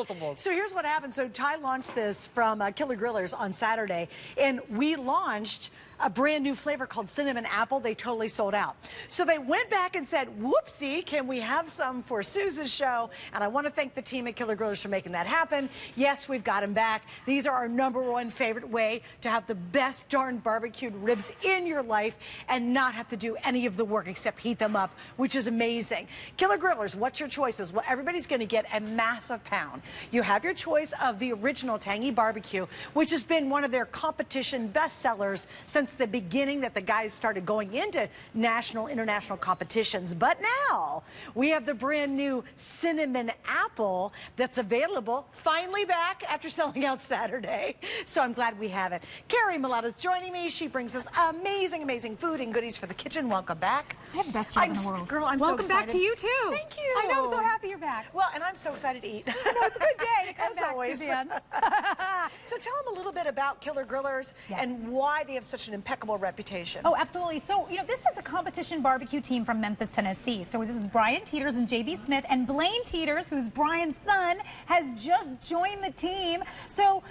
multiples. So here's what happened. So Ty launched this from Killer Grillers on Saturday, and we launched a brand new flavor called cinnamon apple. They totally sold out. So they went back and said, whoopsie, can we have some for Suze's show? And I want to thank the team at Killer Grillers for making that happen. Yes, we've got them back. These are our #1 favorite way to have the best darn barbecued ribs in your life and not have to do any of the work except heat them up, which is amazing. Killer Grillers, what's your choices? Well, everybody's going to get a massive pound. You have your choice of the original tangy barbecue, which has been one of their competition bestsellers since the beginning that the guys started going into national, international competitions. But now we have the brand new cinnamon apple that's available, finally back after selling out Saturday. So I'm glad we have it. Keri is joining me. She brings us amazing, amazing food and goodies for the kitchen. Welcome back. I have the best job in the world. Girl, I'm Welcome so excited. back to you too. Thank you. I know, I'm so happy you're back. Well, and I'm so excited to eat. I know, it's a good day to come As back, always. Suzanne. So tell them a little bit about Killer Grillers and why they have such an impeccable reputation. Oh, absolutely. So, you know, this is a competition barbecue team from Memphis, Tennessee. So this is Brian Teeters and JB Smith, and Blaine Teeters, who's Brian's son, has just joined the team. So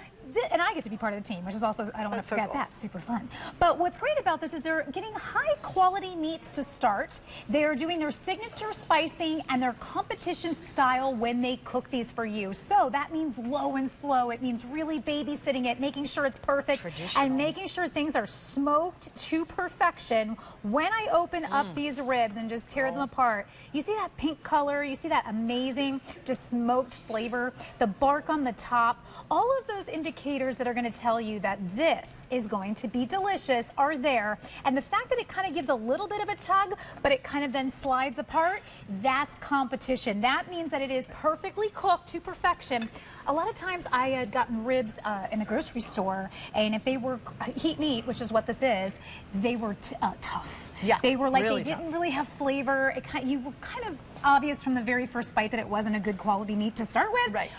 and I get to be part of the team, which is also, I don't want to forget that, super fun. But what's great about this is they're getting high quality meats to start. They're doing their signature spicing and their competition style when they cook these for you. So that means low and slow. It means really babysitting it, making sure it's perfect, and making sure things are smoked to perfection. When I open up these ribs and just tear them apart, you see that pink color, you see that amazing just smoked flavor, the bark on the top, all of those indicators that are going to tell you that this is going to be delicious are there. And the fact that it kind of gives a little bit of a tug, but it kind of then slides apart, that's competition. That means that it is perfectly cooked to perfection. A lot of times I had gotten ribs in the grocery store, and if they were heat and eat, which is what this is, they were tough. Yeah, they were like, really they didn't really have flavor. You were kind of obvious from the very first bite that it wasn't a good quality meat to start with. Right.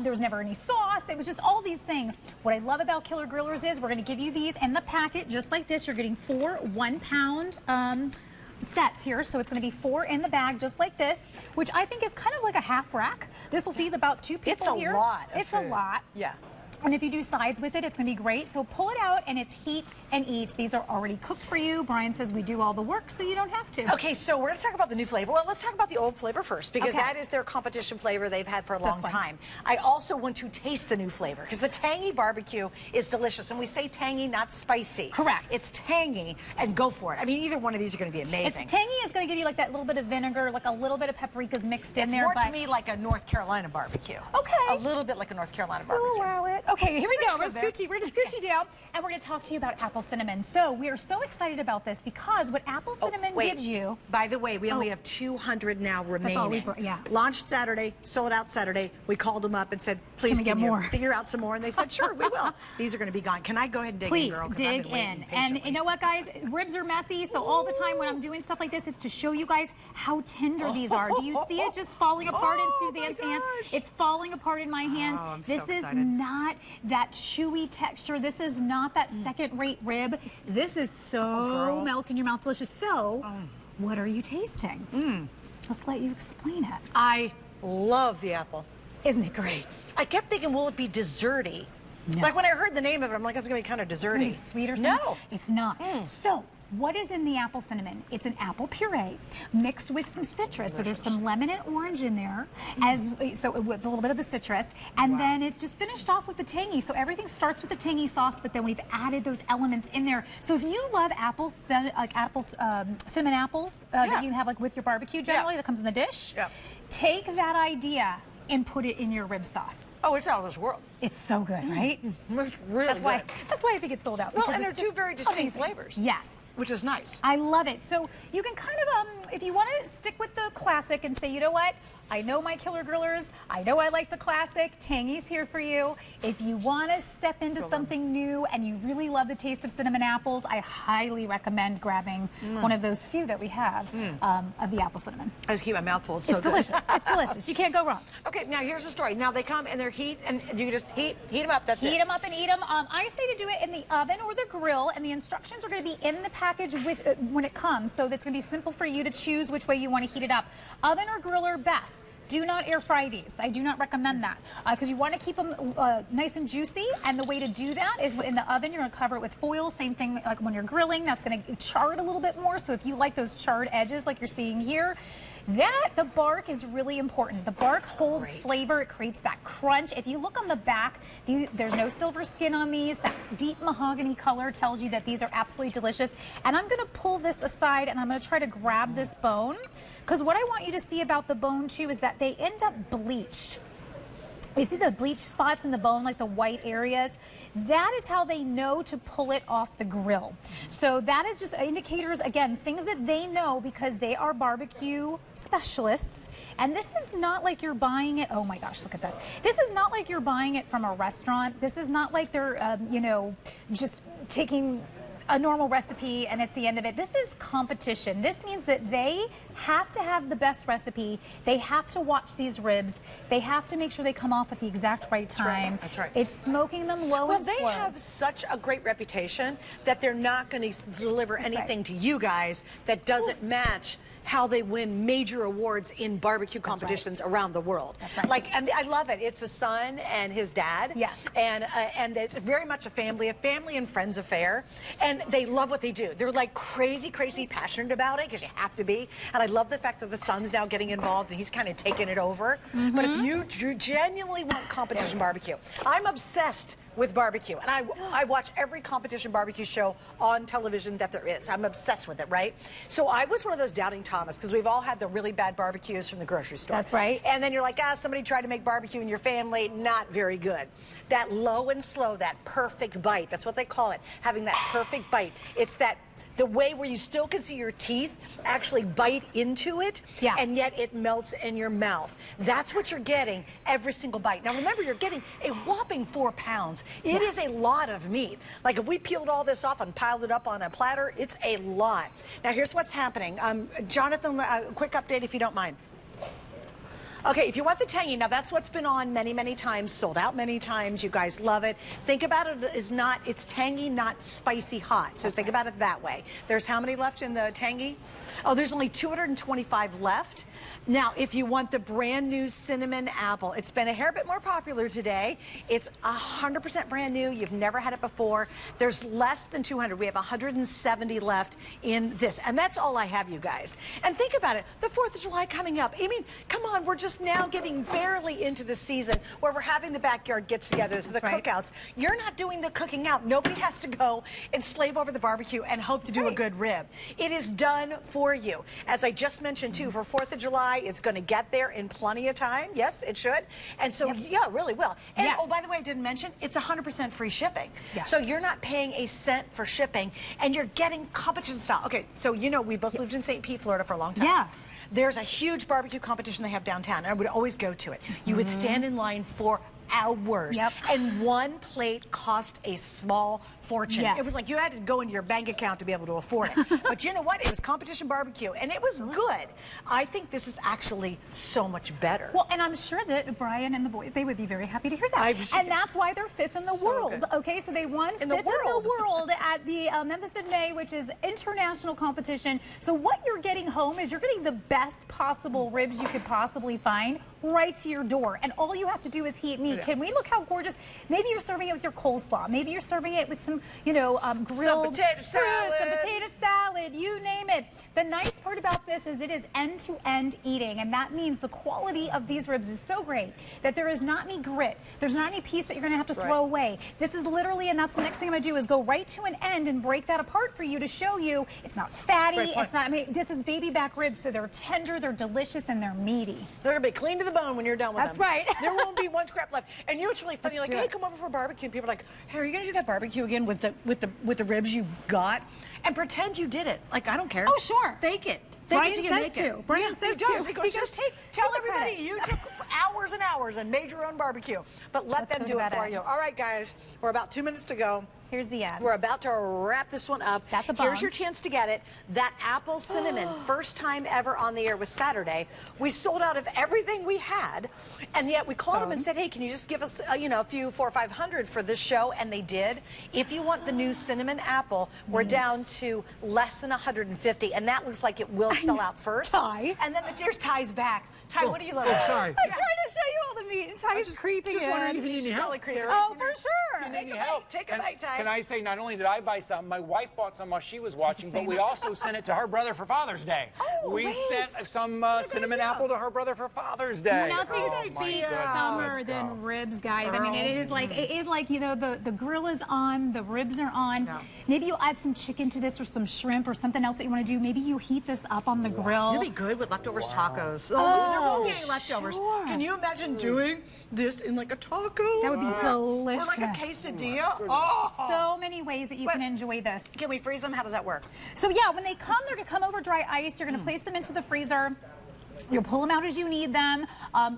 There was never any sauce. It was just all these things. What I love about Killer Grillers is we're going to give you these in the packet just like this. You're getting 4 1-pound sets here, so it's going to be 4 in the bag just like this, which I think is kind of like a half rack. This will feed about 2 people here. It's a lot of food. A lot. Yeah. And if you do sides with it, it's going to be great. So pull it out, and it's heat and eat. These are already cooked for you. Brian says we do all the work, so you don't have to. Okay, so we're going to talk about the new flavor. Well, let's talk about the old flavor first, because that is their competition flavor they've had for a long time. I also want to taste the new flavor, because the tangy barbecue is delicious. And we say tangy, not spicy. Correct. It's tangy, and go for it. I mean, either one of these are going to be amazing. It's tangy is going to give you like that little bit of vinegar, like a little bit of paprikas mixed in there. It's more to me like a North Carolina barbecue. Okay. A little bit like a North Carolina barbecue. We'll allow it. Okay, here we go. We're going to scooch you down, and we're going to talk to you about apple cinnamon. So we are so excited about this because what apple cinnamon gives you... By the way, we only have 200 now remaining. That's all we Launched Saturday, sold out Saturday. We called them up and said, please can you figure out some more? And they said, sure, we will. These are going to be gone. Can I go ahead and dig in, girl? Please dig in. And you know what, guys? Ribs are messy, so all the time when I'm doing stuff like this, it's to show you guys how tender these are. Do you see it just falling apart in Suzanne's hands? It's falling apart in my hands. This is not that chewy texture. This is not that second-rate rib. This is so melt in your mouth delicious. So, what are you tasting? Let's let you explain it. I love the apple. Isn't it great? I kept thinking, will it be desserty? No. Like when I heard the name of it, I'm like, it's going to be kind of desserty. It's sweet or something? No. It's not. So, what is in the apple cinnamon? It's an apple puree mixed with some citrus. So there's some lemon and orange in there, so with a little bit of the citrus, and then it's just finished off with the tangy. So everything starts with the tangy sauce, but then we've added those elements in there. So if you love apples, like cinnamon apples that you have like with your barbecue generally that comes in the dish, take that idea and put it in your rib sauce. Oh, it's out of this world. It's so good, right? It's really that's why I think it's sold out. Well, and they're 2 very distinct flavors. Yes. Which is nice. I love it. So you can kind of, if you want to stick with the classic and say, you know what, I know my Killer Grillers, I know I like the classic, tangy's here for you. If you want to step into something new and you really love the taste of cinnamon apples, I highly recommend grabbing one of those few that we have of the apple cinnamon. I just keep my mouth full. It's so delicious. It's delicious. You can't go wrong. Okay, now here's the story. Now they come and they're heat, and you just heat them up. That's it. Heat them up and eat them. I say to do it in the oven or the grill, and the instructions are going to be in the package with when it comes, so that's going to be simple for you to choose which way you want to heat it up. Oven or grill are best. do not air fry these. I do not recommend that because you want to keep them nice and juicy. And the way to do that is in the oven, you're going to cover it with foil. Same thing like when you're grilling, that's going to char it a little bit more. So if you like those charred edges like you're seeing here, the bark is really important. The bark holds flavor. It creates that crunch. If you look on the back, there's no silver skin on these. That deep mahogany color tells you that these are absolutely delicious. And I'm going to pull this aside and I'm going to try to grab this bone, because what I want you to see about the bone too is that they end up bleached. You see the bleach spots in the bone, like the white areas? That is how they know to pull it off the grill. So that is just indicators, again, things that they know because they are barbecue specialists. And this is not like you're buying it. Oh my gosh, look at this. This is not like you're buying it from a restaurant. This is not like they're, you know, just taking a normal recipe and it's the end of it. This is competition. This means that they have to have the best recipe. They have to watch these ribs. They have to make sure they come off at the exact right time. That's right. It's smoking them low and slow. Well, they have such a great reputation that they're not going to deliver anything to you guys that doesn't match how they win major awards in barbecue competitions around the world. Like, and I love it. It's a son and his dad. Yes. And it's very much a family and friends affair. And they love what they do. They're like crazy passionate about it, because you have to be. And I love the fact that the son's now getting involved and he's kind of taking it over. But if you genuinely want competition barbecue, I'm obsessed with barbecue. And I watch every competition barbecue show on television that there is. I'm obsessed with it, right? So I was one of those doubting Thomas, because we've all had the really bad barbecues from the grocery store. That's right. And then you're like, somebody tried to make barbecue in your family, not very good. That low and slow, that perfect bite, that's what they call it, having that perfect bite. It's the way where you still can see your teeth actually bite into it, and yet it melts in your mouth. That's what you're getting every single bite. Now remember, you're getting a whopping 4 pounds. It is a lot of meat. Like if we peeled all this off and piled it up on a platter, it's a lot. Now here's what's happening. Jonathan, a quick update if you don't mind. Okay, if you want the tangy, now that's what's been on many times, sold out many times. You guys love it. Think about it as it's tangy, not spicy hot. So think about it that way. There's how many left in the tangy? Oh, there's only 225 left. Now, if you want the brand new cinnamon apple, it's been a hair bit more popular today. It's 100% brand new. You've never had it before. There's less than 200. We have 170 left in this. And that's all I have, you guys. And think about it. The 4th of July coming up. I mean, come on. We're just now getting barely into the season where we're having the backyard gets-togethers, the cookouts. You're not doing the cooking out. Nobody has to go and slave over the barbecue and hope to do a good rib. It is done for you. As I just mentioned, too, for 4th of July, it's going to get there in plenty of time. Yes, it should. And so, yeah, it really will. And, oh, by the way, I didn't mention, it's 100% free shipping. So you're not paying a cent for shipping, and you're getting competition style. Okay, so, you know, we both lived in St. Pete, Florida for a long time. There's a huge barbecue competition they have downtown, and I would always go to it. You would stand in line for hours, and one plate cost a small fortune. It was like you had to go into your bank account to be able to afford it. But you know what? It was competition barbecue, and it was good. I think this is actually so much better. Well, and I'm sure that Brian and the boys, they would be very happy to hear that. And that's why they're 5th in the world. Good. Okay, so they won 5th in the world at the Memphis in May, which is international competition. So what you're getting home is you're getting the best possible ribs you could possibly find right to your door. And all you have to do is heat and eat. Can we look how gorgeous? Maybe you're serving it with your coleslaw. Maybe you're serving it with some, you know, grilled some potato salad. Some potato salad, you name it. The nice part about this is it is end-to-end eating, and that means the quality of these ribs is so great that there is not any grit. There's not any piece that you're going to have to throw away. This is literally, and that's the next thing I'm going to do, is go right to an end and break that apart for you to show you it's not fatty. It's not. I mean, this is baby back ribs, so they're tender, they're delicious, and they're meaty. They're going to be clean to the bone when you're done with them. That's right. There won't be one scrap left. And you know what's really funny? You're like, hey, come over for a barbecue. And people are like, hey, are you going to do that barbecue again with the ribs you got? And pretend you did it. Like, I don't care. Oh, sure. Fake it. Brian says to. Brian says to. He goes, just tell everybody you took hours and hours and made your own barbecue. But let them do it for you. All right, guys, we're about 2 minutes to go. Here's the end. We're about to wrap this one up. That's a bomb. Here's your chance to get it. That apple cinnamon, first time ever on the air was Saturday. We sold out of everything we had, and yet we called them and said, hey, can you just give us, you know, a few, 400 or 500 for this show? And they did. If you want the new cinnamon apple, we're down to less than 150, and that looks like it will those sell out first. Ty. And then there's Ty's back. Ty, what do you love? Oh, sorry. I'm trying to show you all the meat, and Ty's creeping just in. wondering if you need any help. Totally creepy. Oh, for sure. Take a bite. Take a bite, Ty. Can I say, not only did I buy some, my wife bought some while she was watching, but we also sent it to her brother for Father's Day. Oh, we great. sent some cinnamon apple to her brother for Father's Day. Nothing Oh, my speaks goodness. summer Let's than go. ribs, guys. I mean, it is like you know, the grill is on, the ribs are on. Yeah. Maybe you'll add some chicken to this or some shrimp or something else that you want to do. Maybe you heat this up on the grill. It'd be good with leftovers tacos. Oh, they're all getting leftovers. Sure. Can you imagine doing this in like a taco? That would be delicious. Or like a quesadilla. Oh. So many ways that you can enjoy this. Can we freeze them? How does that work? So yeah, when they come, they're gonna come over dry ice. You're gonna place them into the freezer. You'll pull them out as you need them.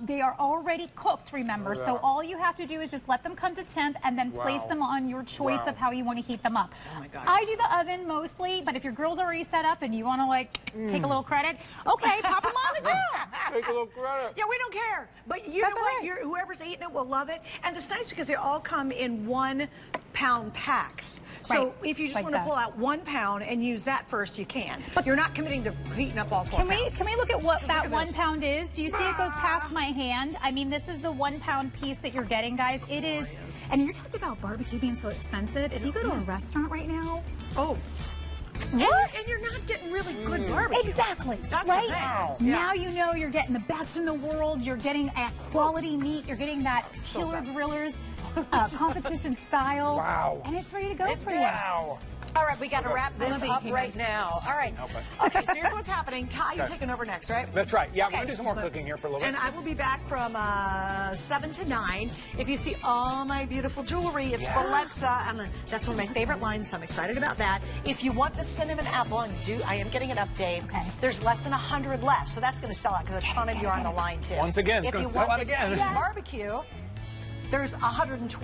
They are already cooked, remember. So all you have to do is just let them come to temp and then place them on your choice of how you want to heat them up. Oh my gosh. I do the oven mostly, but if your grill's already set up and you want to like take a little credit, okay, pop them on the grill. Take a little credit. Yeah, we don't care. But you That's know what? all right. Whoever's eating it will love it. And it's nice because they all come in 1 pound packs. So Right. if you just Like want to this. pull out 1 pound and use that first, you can. But you're not committing to heating up all 4 pounds. Can we look at what Just that look at 1 this. pound is? Do you see it goes past my hand? I mean, this is the 1 pound piece that you're getting, guys. It is, and you talked about barbecue being so expensive. If you go to a restaurant right now, Oh. And you're not getting really good barbecue. exactly, That's right? the thing. Yeah. Now you know you're getting the best in the world. You're getting a quality meat. You're getting that killer grillers competition style. Wow. And it's ready to go for you. Wow. All right, we got to wrap this love it, up Keri. right now. All right. Okay, so here's what's happening. Ty, you're taking over next, right? That's right. Yeah, Okay. I'm going to do some more cooking here for a little And bit. I will be back from 7 to 9. If you see all my beautiful jewelry, it's Maletto, and that's one of my favorite lines, so I'm excited about that. If you want the cinnamon apple, and I am getting it up, Dave, Okay. there's less than 100 left, so that's going to sell out because a ton of you are on the line, too. Once again, it's if gonna you sell want out the again. Italian barbecue, there's 120.